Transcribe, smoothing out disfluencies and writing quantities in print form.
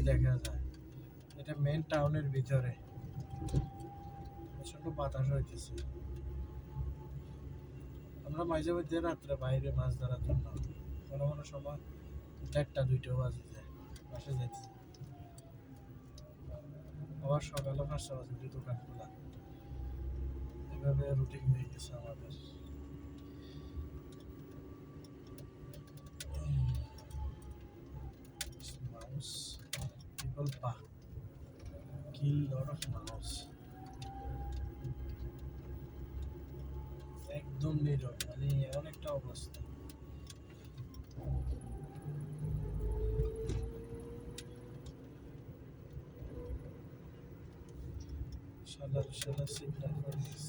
দেখা যায়। এটা মেন টাউনের ভিতরে, প্রচন্ড বাতাস হইতেছে। আমরা মাঝে মধ্যে রাত্রে বাইরে মাছ ধরার জন্য কোনো কোনো সময় 1টা-2টা বাজে যায় বাসে যেতে, আবার সকালে 5টা বাজে দোকান খোলা। এভাবে রুটিন হয়ে গেছে আমাদের। Mouse, people kill lot of mouse. একদম নীরব, মানে এমন একটা অবস্থা। শালার সিগন্যাল করে দিস।